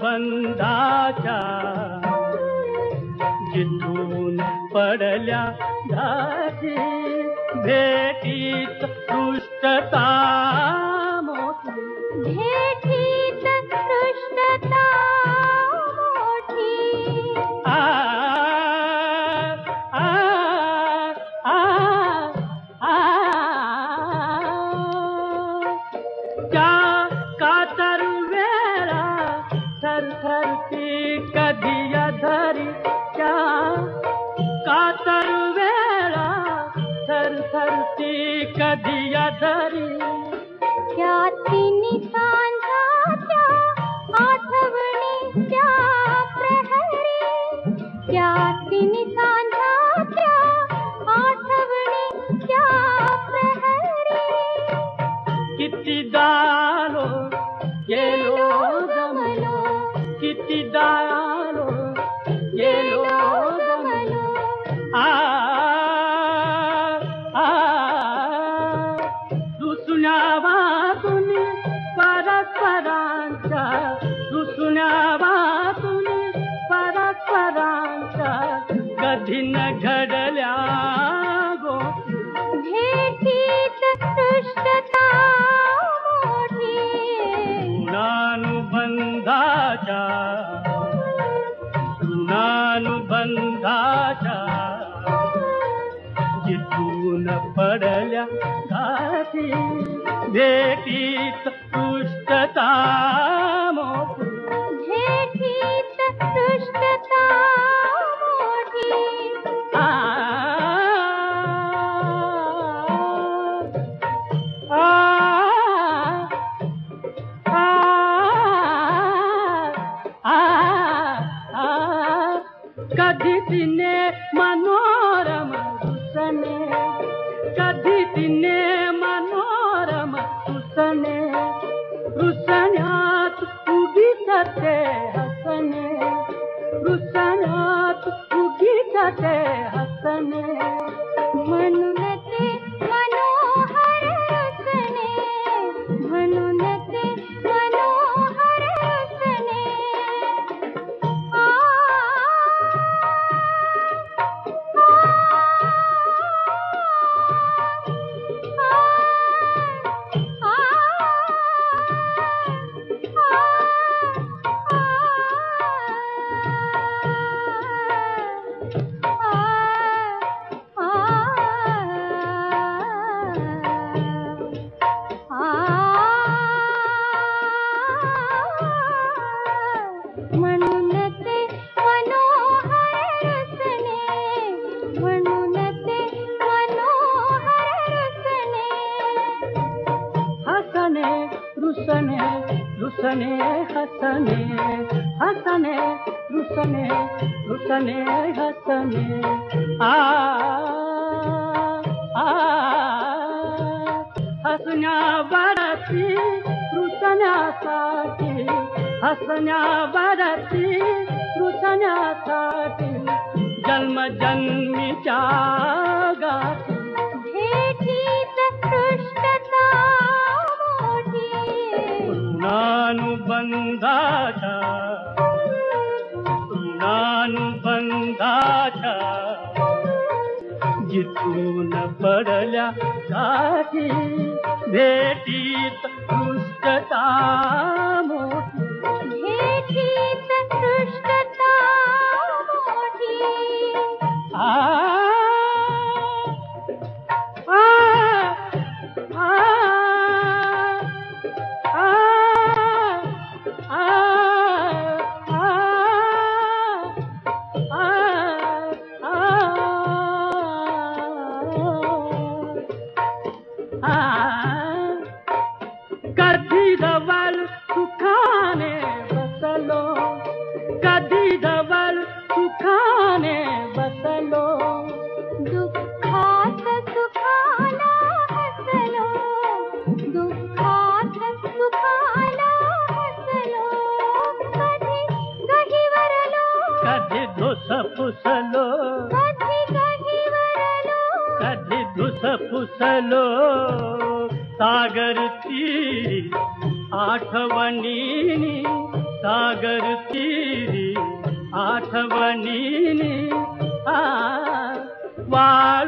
ऋणानुबंधाच्या जिथून पडल्या धाची भेटीत दृष्टता मोठी भेटीत दृष्टता मोठी आ आ आ आ त्या कातर वेळा थरथरती कधी धरी त्या कातर वेळा थरथरती कधी धरी त्या तिन्ही सांजाच्या आठवणीच्या प्रहरी त्या तिन्ही सांजाच्या आठवणीच्या प्रहरी कितीदा आलो गेलो गमलो कितीदा आलो गेलो गमलो आ आ दुसण्या वातून परस्परांच्या दुसण्या वातून परस्परांच्या कधी न घडल्या गो भेटीत दृष्टता मोठी ऋणानुबंधाच्या जिथून पडल्या घाटी भेटीत दृष्टता मोठी भेटीत दृष्टता मोठी आ आ आ आ कधी तिने मनोरम रुसने कधी तिने मनोरम रुसने रुसण्यात उगीच ते हसने रुसण्यात उगीच ते हसने म्हणून ते मनोहर रसने म्हणून ते मनोहर रसने आ म्हणून ते मनोहर रसने म्हणून ते मनोहर रसने हसने रुसने रुसने हसने हसने रुसने रुसने हसने आ आ हसण्यावरती रुसण्यासाठी हसण्यावरती रुसण्यासाठी जन्मजन्मीच्या गाठी भेटीत दृष्टता मोठी ऋणानुबंधाच्या जिथून पडल्या गाठी भेटीत दृष्टता मोठी भेटीत दृष्टता मोठी आ आ आ आ कधी जवळ सुखाने बसलो कधी जवळ सुखाने बसलो दुःखात सुखाला हसलो दुःखात सुखाला हसलो कधी गहिवरलो कधी धुस पुसलो कधी गहिवरलो कधी धुस पुसलो सागर तीरी आठवणीनी सागर तीरी आठवणीनी वाट